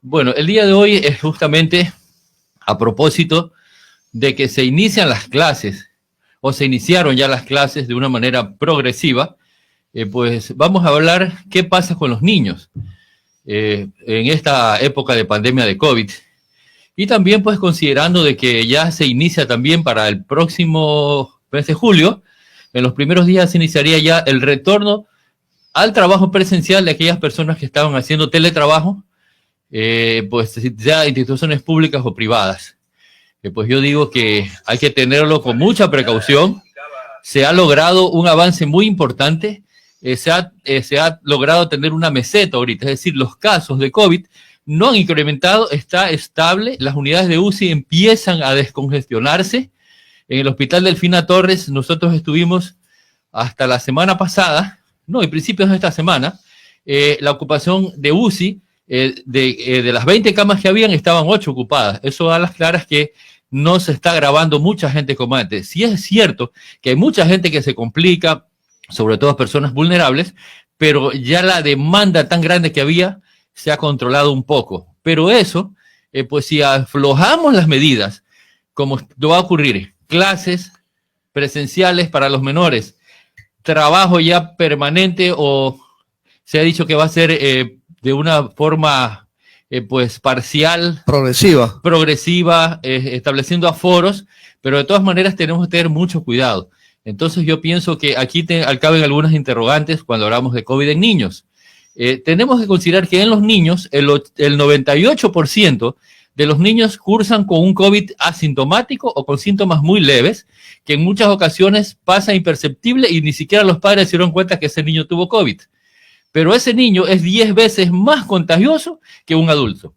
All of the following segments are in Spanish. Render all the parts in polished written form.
Bueno, el día de hoy es justamente a propósito de que se inician las clases, o se iniciaron ya las clases de una manera progresiva, pues vamos a hablar qué pasa con los niños en esta época de pandemia de COVID. Y también pues considerando de que ya se inicia también para el próximo mes de julio, en los primeros días se iniciaría ya el retorno al trabajo presencial de aquellas personas que estaban haciendo teletrabajo, pues ya instituciones públicas o privadas. Pues yo digo que hay que tenerlo con mucha precaución. Se ha logrado un avance muy importante, se ha logrado tener una meseta ahorita, es decir, los casos de COVID no han incrementado, está estable, las unidades de UCI empiezan a descongestionarse. En el Hospital Delfina Torres nosotros estuvimos hasta la semana pasada, no, en principios de esta semana, la ocupación de UCI, de las 20 camas que habían, estaban 8 ocupadas. Eso da a las claras que no se está grabando mucha gente como antes. Sí es cierto que hay mucha gente que se complica, sobre todo personas vulnerables, pero ya la demanda tan grande que había se ha controlado un poco. Pero eso, pues si aflojamos las medidas, como va a ocurrir, clases presenciales para los menores, trabajo ya permanente o se ha dicho que va a ser de una forma pues parcial, progresiva, estableciendo aforos, pero de todas maneras tenemos que tener mucho cuidado. Entonces yo pienso que aquí caben algunas interrogantes cuando hablamos de COVID en niños. Tenemos que considerar que en los niños el 98% de los niños cursan con un COVID asintomático o con síntomas muy leves, que en muchas ocasiones pasa imperceptible y ni siquiera los padres se dieron cuenta que ese niño tuvo COVID. Pero ese niño es 10 veces más contagioso que un adulto.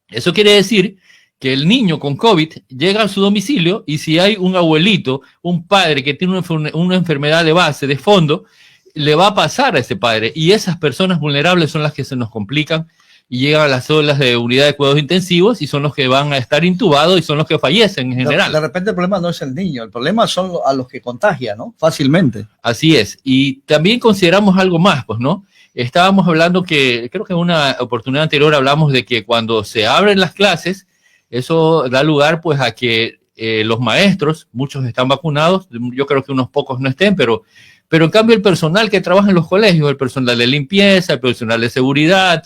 Eso quiere decir que el niño con COVID llega a su domicilio y si hay un abuelito, un padre que tiene una enfermedad de base, de fondo, le va a pasar a ese padre. Y esas personas vulnerables son las que se nos complican y llegan a las olas de unidad de cuidados intensivos y son los que van a estar intubados y son los que fallecen en general. De repente el problema no es el niño, el problema son a los que contagia, ¿no? Fácilmente. Así es. Y también consideramos algo más, pues, ¿no? Estábamos hablando que, creo que en una oportunidad anterior hablamos de que cuando se abren las clases, eso da lugar pues a que los maestros, muchos están vacunados, yo creo que unos pocos no estén, pero en cambio el personal que trabaja en los colegios, el personal de limpieza, el personal de seguridad,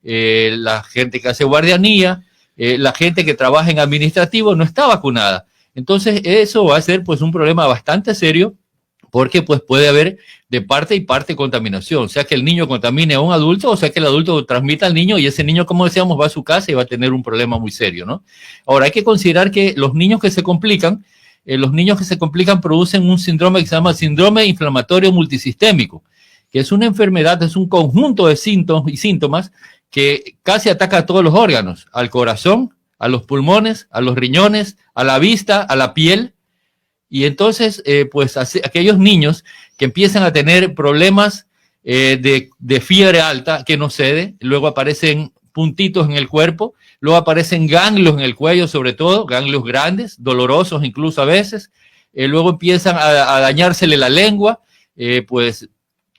la gente que hace guardianía, la gente que trabaja en administrativo no está vacunada. Entonces eso va a ser pues un problema bastante serio porque pues puede haber de parte y parte contaminación, o sea que el niño contamine a un adulto, o sea que el adulto transmita al niño y ese niño, como decíamos, va a su casa y va a tener un problema muy serio, ¿no? Ahora hay que considerar que los niños que se complican producen un síndrome que se llama síndrome inflamatorio multisistémico, que es una enfermedad, es un conjunto de síntomas que casi ataca a todos los órganos, al corazón, a los pulmones, a los riñones, a la vista, a la piel. Y entonces, pues aquellos niños que empiezan a tener problemas de fiebre alta que no cede, luego aparecen puntitos en el cuerpo, luego aparecen ganglios en el cuello, sobre todo, ganglios grandes, dolorosos incluso a veces, luego empiezan a dañársele la lengua, pues,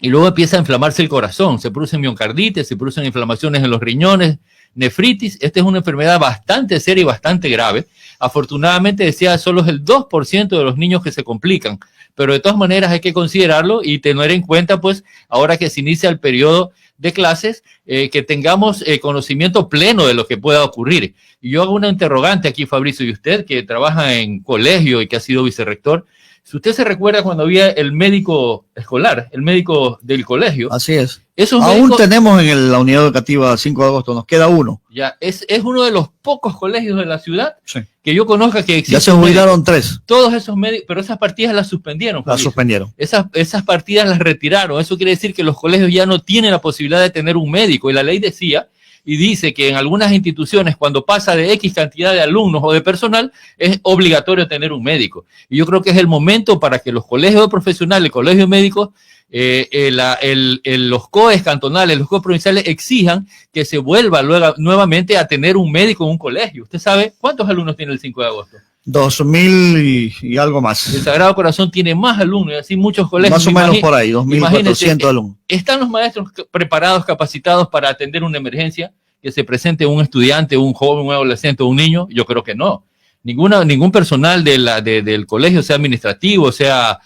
y luego empieza a inflamarse el corazón, se producen miocarditis, se producen inflamaciones en los riñones, nefritis. Esta es una enfermedad bastante seria y bastante grave. Afortunadamente, decía, solo es el 2% de los niños que se complican, pero de todas maneras hay que considerarlo y tener en cuenta, pues, ahora que se inicia el periodo de clases, que tengamos conocimiento pleno de lo que pueda ocurrir. Y yo hago una interrogante aquí, Fabricio, y usted que trabaja en colegio y que ha sido vicerrector, si usted se recuerda cuando había el médico escolar, el médico del colegio. Así es. Aún tenemos en la unidad educativa 5 de agosto, nos queda uno. Ya, es uno de los pocos colegios de la ciudad que yo conozca que existe. Ya se jubilaron 3. Todos esos médicos, pero esas partidas las suspendieron. Las suspendieron. Esas partidas las retiraron. Eso quiere decir que los colegios ya no tienen la posibilidad de tener un médico. Y la ley decía y dice que en algunas instituciones, cuando pasa de X cantidad de alumnos o de personal, es obligatorio tener un médico. Y yo creo que es el momento para que los colegios de profesionales, colegios médicos, los COEs cantonales, los COEs provinciales exijan que se vuelva nuevamente a tener un médico en un colegio. ¿Usted sabe cuántos alumnos tiene el 5 de agosto? 2.000 y algo más. El Sagrado Corazón tiene más alumnos, y así muchos colegios. Más o menos por ahí, 2.400 alumnos. ¿Están los maestros preparados, capacitados para atender una emergencia? que se presente un estudiante, un joven, un adolescente o un niño? Yo creo que no. Ningún personal del colegio, sea administrativo, sea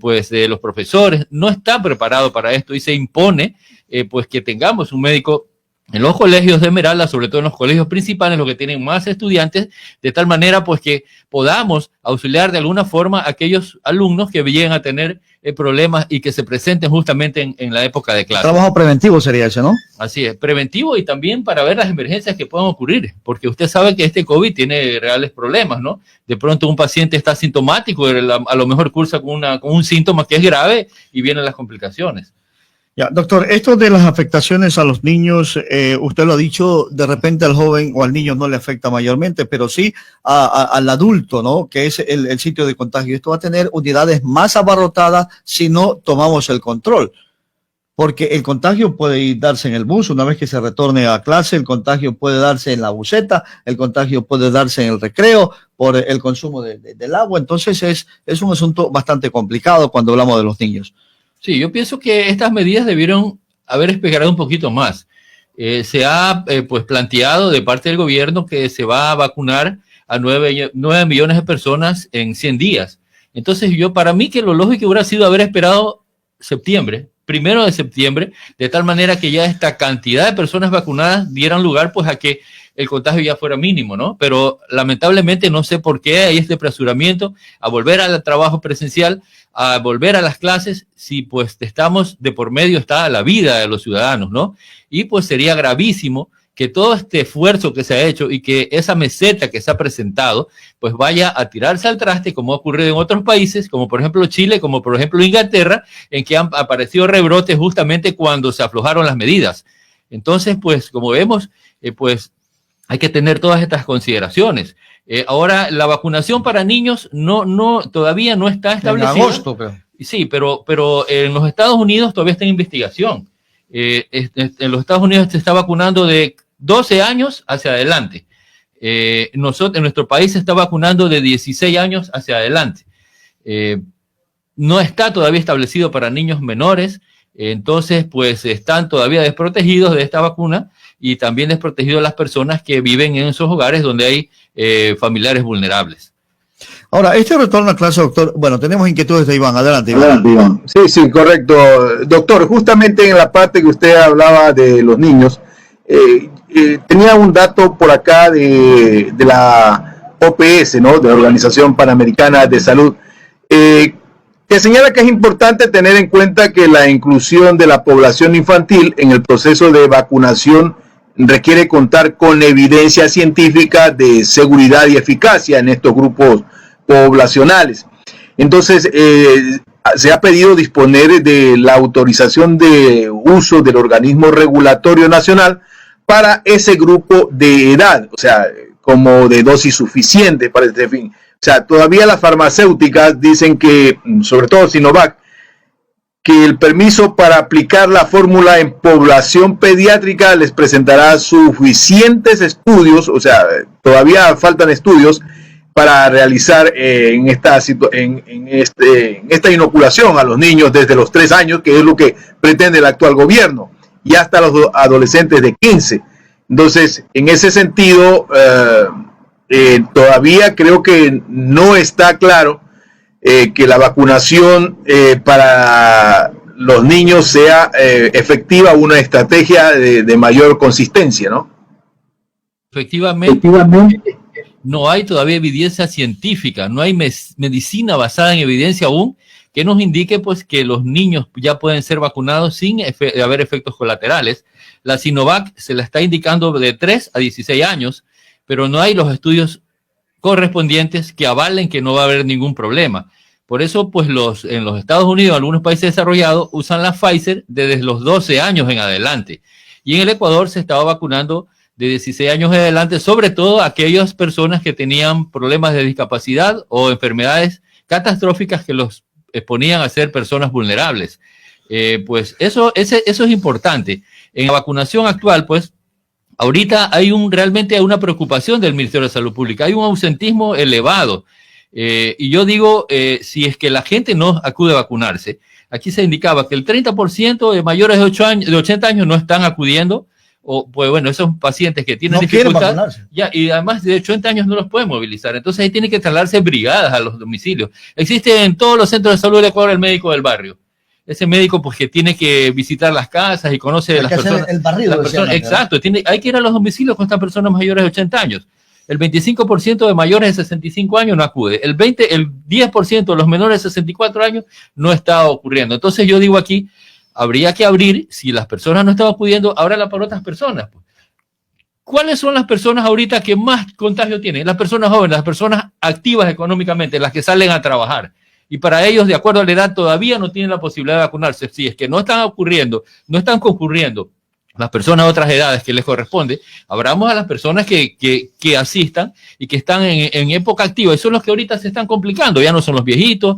pues de los profesores, no está preparado para esto y se impone pues que tengamos un médico en los colegios de Esmeralda, sobre todo en los colegios principales, los que tienen más estudiantes, de tal manera pues que podamos auxiliar de alguna forma a aquellos alumnos que lleguen a tener problemas y que se presenten justamente en la época de clase. Trabajo preventivo sería ese, ¿no? Así es, preventivo y también para ver las emergencias que puedan ocurrir, porque usted sabe que este COVID tiene reales problemas, ¿no? De pronto un paciente está asintomático, a lo mejor cursa con un síntoma que es grave y vienen las complicaciones. Ya, doctor, esto de las afectaciones a los niños, usted lo ha dicho, de repente al joven o al niño no le afecta mayormente, pero sí al adulto, ¿no? Que es el sitio de contagio. Esto va a tener unidades más abarrotadas si no tomamos el control. Porque el contagio puede darse en el bus una vez que se retorne a clase, el contagio puede darse en la buseta, el contagio puede darse en el recreo por el consumo del agua. Entonces es un asunto bastante complicado cuando hablamos de los niños. Sí, yo pienso que estas medidas debieron haber esperado un poquito más. Se ha pues planteado de parte del gobierno que se va a vacunar a 9 millones de personas en 100 días. Entonces para mí que lo lógico hubiera sido haber esperado septiembre, 1 de septiembre, de tal manera que ya esta cantidad de personas vacunadas dieran lugar pues a que el contagio ya fuera mínimo, ¿no? Pero lamentablemente no sé por qué hay este apresuramiento a volver al trabajo presencial, a volver a las clases, si pues estamos de por medio está la vida de los ciudadanos, ¿no? Y pues sería gravísimo que todo este esfuerzo que se ha hecho y que esa meseta que se ha presentado, pues vaya a tirarse al traste como ha ocurrido en otros países, como por ejemplo Chile, como por ejemplo Inglaterra, en que han aparecido rebrotes justamente cuando se aflojaron las medidas. Entonces, pues como vemos, pues hay que tener todas estas consideraciones. Ahora, la vacunación para niños todavía no está establecida. En agosto, creo. Sí, pero en los Estados Unidos todavía está en investigación. En los Estados Unidos se está vacunando de 12 años hacia adelante. En nuestro país se está vacunando de 16 años hacia adelante. No está todavía establecido para niños menores, entonces pues están todavía desprotegidos de esta vacuna y también desprotegidos las personas que viven en esos hogares donde hay familiares vulnerables. Ahora, este retorno a clase, doctor, bueno, tenemos inquietudes de Iván. Adelante, Iván. Sí, correcto. Doctor, justamente en la parte que usted hablaba de los niños, tenía un dato por acá de la OPS, ¿no? De la Organización Panamericana de Salud, que señala que es importante tener en cuenta que la inclusión de la población infantil en el proceso de vacunación requiere contar con evidencia científica de seguridad y eficacia en estos grupos poblacionales. Entonces, se ha pedido disponer de la autorización de uso del organismo regulatorio nacional para ese grupo de edad, o sea, como de dosis suficiente para este fin. O sea, todavía las farmacéuticas dicen que, sobre todo Sinovac, que el permiso para aplicar la fórmula en población pediátrica les presentará suficientes estudios, o sea, todavía faltan estudios para realizar en esta inoculación a los niños desde los 3 años, que es lo que pretende el actual gobierno, y hasta los adolescentes de 15. Entonces, en ese sentido, todavía creo que no está claro que la vacunación para los niños sea efectiva, una estrategia de mayor consistencia, ¿no? Efectivamente. No hay todavía evidencia científica, no hay medicina basada en evidencia aún que nos indique pues que los niños ya pueden ser vacunados sin haber efectos colaterales. La Sinovac se la está indicando de 3 a 16 años, pero no hay los estudios correspondientes que avalen que no va a haber ningún problema. Por eso, pues en los Estados Unidos, algunos países desarrollados usan la Pfizer desde los 12 años en adelante. Y en el Ecuador se estaba vacunando de 16 años en adelante, sobre todo aquellas personas que tenían problemas de discapacidad o enfermedades catastróficas que los exponían a ser personas vulnerables. Pues eso es importante. En la vacunación actual, pues, ahorita realmente hay una preocupación del Ministerio de Salud Pública, hay un ausentismo elevado. Y yo digo, si es que la gente no acude a vacunarse, aquí se indicaba que el 30% de mayores de 80 años no están acudiendo, o pues bueno, esos pacientes que tienen no quieren dificultad, vacunarse. ya, y además de 80 años no los pueden movilizar, entonces ahí tienen que trasladarse brigadas a los domicilios. Existe en todos los centros de salud del Ecuador el médico del barrio. Ese médico pues que tiene que visitar las casas y conoce las personas. El barrido, exacto, hay que ir a los domicilios con estas personas mayores de 80 años. El 25% de mayores de 65 años no acude. El 10% de los menores de 64 años no está ocurriendo. Entonces yo digo aquí, habría que abrir, si las personas no están acudiendo, ábrala para otras personas. ¿Cuáles son las personas ahorita que más contagio tienen? Las personas jóvenes, las personas activas económicamente, las que salen a trabajar. Y para ellos, de acuerdo a la edad, todavía no tienen la posibilidad de vacunarse. Si es que no están concurriendo las personas de otras edades que les corresponde, abramos a las personas que asistan y que están en época activa. Y son los que ahorita se están complicando. Ya no son los viejitos.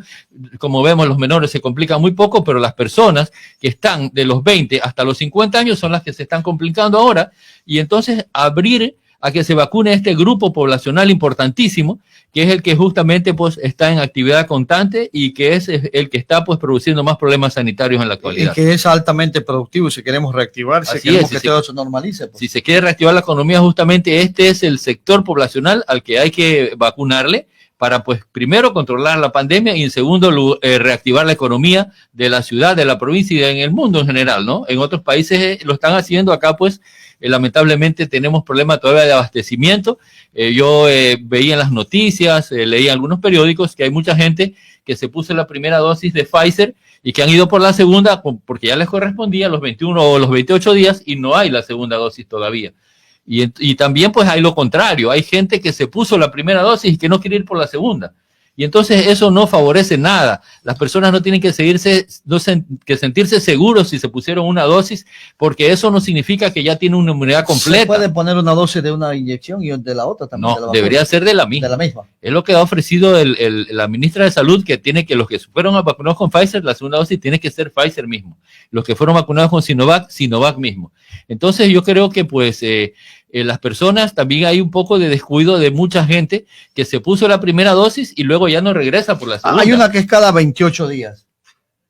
Como vemos, los menores se complican muy poco, pero las personas que están de los 20 hasta los 50 años son las que se están complicando ahora. Y entonces abrir a que se vacune este grupo poblacional importantísimo, que es el que justamente pues está en actividad constante y que es el que está pues produciendo más problemas sanitarios en la actualidad. Y que es altamente productivo. Si queremos reactivar, si queremos que todo se normalice. Pues. Si se quiere reactivar la economía, justamente este es el sector poblacional al que hay que vacunarle para, pues, primero controlar la pandemia y en segundo reactivar la economía de la ciudad, de la provincia y en el mundo en general, ¿no? En otros países lo están haciendo, acá pues lamentablemente tenemos problemas todavía de abastecimiento. Yo veía en las noticias, leía en algunos periódicos que hay mucha gente que se puso la primera dosis de Pfizer y que han ido por la segunda porque ya les correspondía los 21 o los 28 días y no hay la segunda dosis todavía. Y también pues hay lo contrario, hay gente que se puso la primera dosis y que no quiere ir por la segunda. Y entonces eso no favorece nada. Las personas no tienen que sentirse seguros si se pusieron una dosis, porque eso no significa que ya tienen una inmunidad completa. ¿Se puede poner una dosis de una inyección y de la otra también? No, debería ser de la misma. De la misma. Es lo que ha ofrecido la ministra de Salud, que tiene que los que fueron vacunados con Pfizer, la segunda dosis tiene que ser Pfizer mismo. Los que fueron vacunados con Sinovac, Sinovac mismo. Entonces yo creo que pues las personas, también hay un poco de descuido de mucha gente que se puso la primera dosis y luego ya no regresa por la segunda. Hay una que es cada 28 días.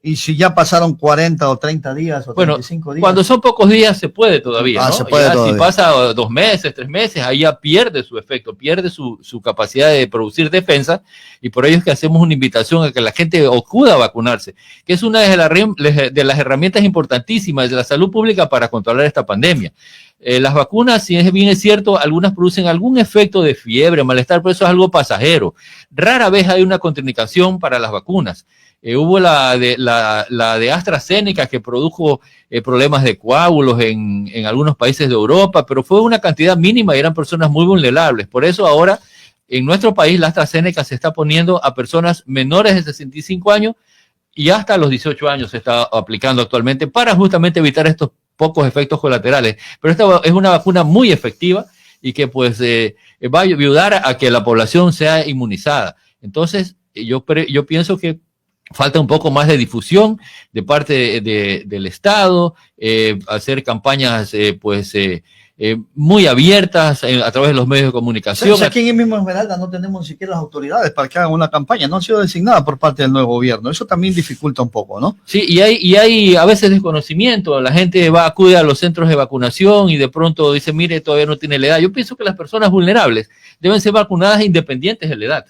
Y si ya pasaron 40 o 30 días o 35 días. Cuando son pocos días se puede todavía, ¿no? Se puede todavía. Si pasa 2 meses, 3 meses, ahí ya pierde su efecto, pierde su capacidad de producir defensa, y por ello es que hacemos una invitación a que la gente acuda a vacunarse, que es una de las herramientas importantísimas de la salud pública para controlar esta pandemia. Las vacunas, si bien es cierto, algunas producen algún efecto de fiebre, malestar, pero eso es algo pasajero. Rara vez hay una contraindicación para las vacunas. Hubo la de AstraZeneca que produjo problemas de coágulos en algunos países de Europa, pero fue una cantidad mínima y eran personas muy vulnerables. Por eso ahora en nuestro país la AstraZeneca se está poniendo a personas menores de 65 años y hasta los 18 años se está aplicando actualmente para justamente evitar estos pocos efectos colaterales. Pero esta es una vacuna muy efectiva y que pues va a ayudar a que la población sea inmunizada. Entonces yo pienso que falta un poco más de difusión de parte del Estado, hacer campañas muy abiertas a través de los medios de comunicación. O sea, aquí en el mismo Esmeralda no tenemos ni siquiera las autoridades para que hagan una campaña, no ha sido designada por parte del nuevo gobierno. Eso también dificulta un poco, ¿no? Sí, y hay a veces desconocimiento. La gente acude a los centros de vacunación y de pronto dice, mire, todavía no tiene la edad. Yo pienso que las personas vulnerables deben ser vacunadas independientes de la edad,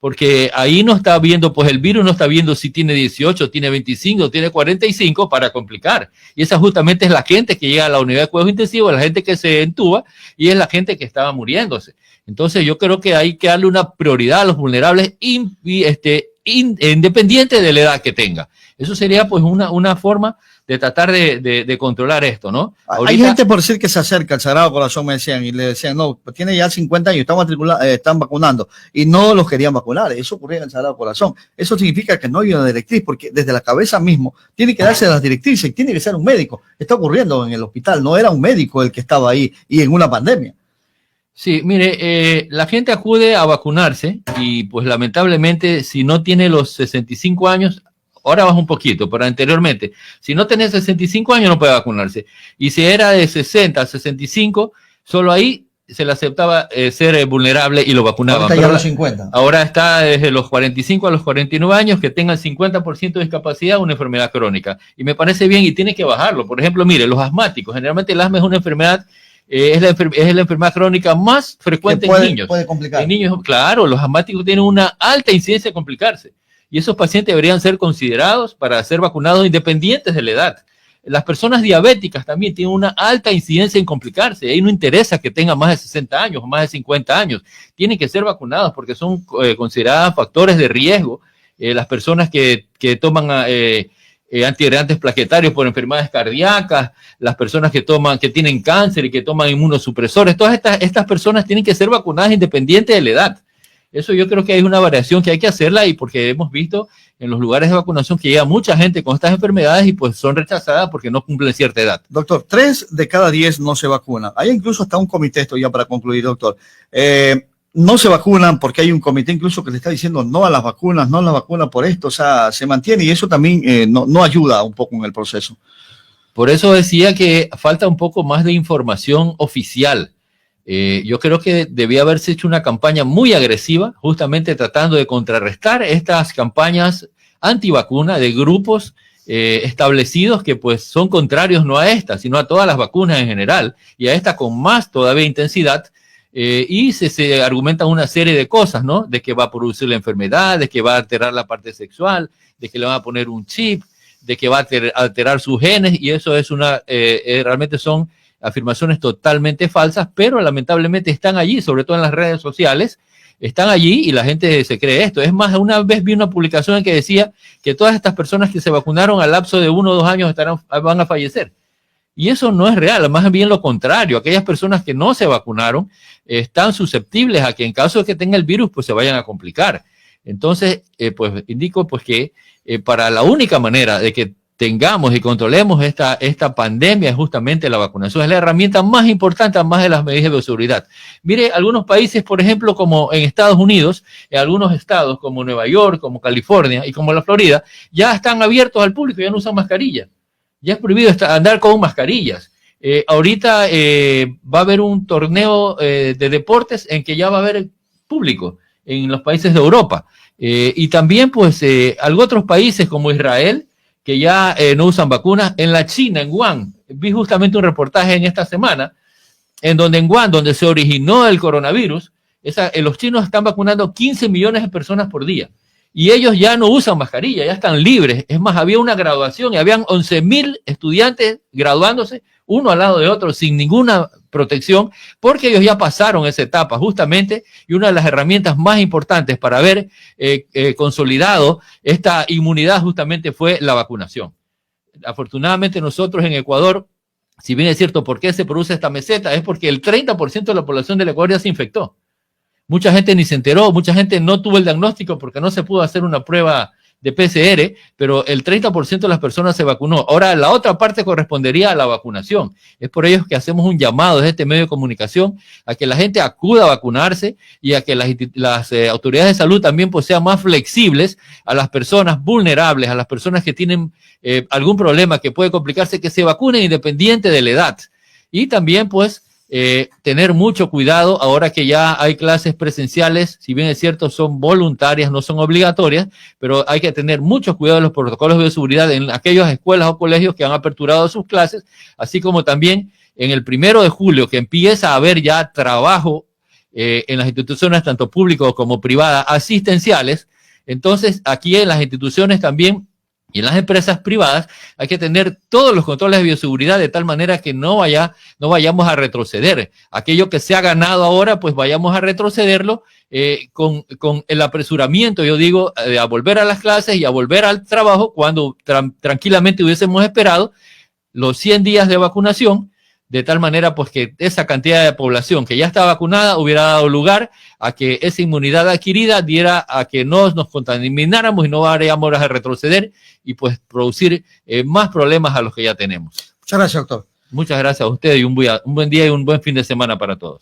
porque ahí no está viendo, pues el virus no está viendo si tiene 18, tiene 25, tiene 45 para complicar. Y esa justamente es la gente que llega a la unidad de cuidados intensivos, la gente que se entuba y es la gente que estaba muriéndose. Entonces yo creo que hay que darle una prioridad a los vulnerables independiente de la edad que tenga. Eso sería pues una forma de tratar de controlar esto, ¿no? Hay gente, por decir, que se acerca al Sagrado Corazón, me decían, y le decían, no, tiene ya 50 años, están vacunando, y no los querían vacunar. Eso ocurría en el Sagrado Corazón. Eso significa que no hay una directriz, porque desde la cabeza mismo tiene que darse las directrices, tiene que ser un médico. Está ocurriendo en el hospital, no era un médico el que estaba ahí, y en una pandemia. Sí, mire, la gente acude a vacunarse, y pues lamentablemente, si no tiene los 65 años, ahora baja un poquito, pero anteriormente, si no tenés 65 años no puede vacunarse. Y si era de 60 a 65, solo ahí se le aceptaba ser vulnerable y lo vacunaban. Ahorita ya a los 50. Ahora está desde los 45 a los 49 años que tengan 50% de discapacidad, una enfermedad crónica. Y me parece bien y tiene que bajarlo. Por ejemplo, mire, los asmáticos, generalmente el asma es una enfermedad, es la enfermedad crónica más frecuente en niños. Puede complicar. En niños, claro, los asmáticos tienen una alta incidencia de complicarse. Y esos pacientes deberían ser considerados para ser vacunados independientes de la edad. Las personas diabéticas también tienen una alta incidencia en complicarse. Ahí no interesa que tengan más de 60 años o más de 50 años. Tienen que ser vacunados porque son consideradas factores de riesgo. Las personas que toman antiagregantes plaquetarios por enfermedades cardíacas, las personas que tienen cáncer y que toman inmunosupresores, todas estas personas tienen que ser vacunadas independiente de la edad. Eso yo creo que hay una variación que hay que hacerla y porque hemos visto en los lugares de vacunación que llega mucha gente con estas enfermedades y pues son rechazadas porque no cumplen cierta edad. Doctor, 3 de cada 10 no se vacunan. Hay incluso hasta un comité, esto ya para concluir, doctor. No se vacunan porque hay un comité incluso que le está diciendo no a las vacunas, no a las vacunas por esto, o sea, se mantiene y eso también no ayuda un poco en el proceso. Por eso decía que falta un poco más de información oficial. Yo creo que debía haberse hecho una campaña muy agresiva, justamente tratando de contrarrestar estas campañas antivacuna de grupos establecidos que pues son contrarios no a esta, sino a todas las vacunas en general, y a esta con más todavía intensidad, y se argumentan una serie de cosas, ¿no? De que va a producir la enfermedad, de que va a alterar la parte sexual, de que le van a poner un chip, de que va a alterar sus genes, y eso es realmente son afirmaciones totalmente falsas, pero lamentablemente están allí, sobre todo en las redes sociales, están allí y la gente se cree esto. Es más, una vez vi una publicación en que decía que todas estas personas que se vacunaron al lapso de 1 o 2 años van a fallecer. Y eso no es real, más bien lo contrario. Aquellas personas que no se vacunaron están susceptibles a que en caso de que tenga el virus, pues se vayan a complicar. Entonces, pues indico pues que para la única manera de que tengamos y controlemos esta pandemia es justamente la vacunación. Es la herramienta más importante, además de las medidas de bioseguridad. Mire, algunos países, por ejemplo, como en Estados Unidos, en algunos estados como Nueva York, como California y como la Florida, ya están abiertos al público, ya no usan mascarilla. Ya es prohibido andar con mascarillas. Ahorita va a haber un torneo de deportes en que ya va a haber público en los países de Europa. Y también, pues, otros países como Israel, que ya no usan vacunas. En la China, en Wuhan, vi justamente un reportaje en esta semana, en Wuhan, donde se originó el coronavirus, los chinos están vacunando 15 millones de personas por día. Y ellos ya no usan mascarilla, ya están libres. Es más, había una graduación y habían 11,000 estudiantes graduándose, uno al lado de otro, sin ninguna protección, porque ellos ya pasaron esa etapa justamente, y una de las herramientas más importantes para haber consolidado esta inmunidad justamente fue la vacunación. Afortunadamente nosotros en Ecuador, si bien es cierto, ¿por qué se produce esta meseta? Es porque el 30% de la población del Ecuador ya se infectó. Mucha gente ni se enteró, mucha gente no tuvo el diagnóstico porque no se pudo hacer una prueba de PCR, pero el 30% de las personas se vacunó. Ahora, la otra parte correspondería a la vacunación. Es por ello que hacemos un llamado desde este medio de comunicación a que la gente acuda a vacunarse y a que las autoridades de salud también pues, sean más flexibles a las personas vulnerables, a las personas que tienen algún problema que puede complicarse, que se vacunen independiente de la edad. Y también, pues, tener mucho cuidado ahora que ya hay clases presenciales, si bien es cierto son voluntarias, no son obligatorias, pero hay que tener mucho cuidado de los protocolos de bioseguridad en aquellas escuelas o colegios que han aperturado sus clases, así como también en el 1 de julio que empieza a haber ya trabajo en las instituciones tanto públicas como privadas asistenciales. Entonces aquí en las instituciones también y en las empresas privadas hay que tener todos los controles de bioseguridad de tal manera que no vayamos a retroceder. Aquello que se ha ganado ahora, pues vayamos a retrocederlo con el apresuramiento, yo digo, a volver a las clases y a volver al trabajo cuando tranquilamente hubiésemos esperado los 100 días de vacunación, de tal manera pues que esa cantidad de población que ya está vacunada hubiera dado lugar a que esa inmunidad adquirida diera a que no nos contamináramos y no vayamos a retroceder y pues producir más problemas a los que ya tenemos. Muchas gracias, doctor. Muchas gracias a ustedes y un buen día y un buen fin de semana para todos.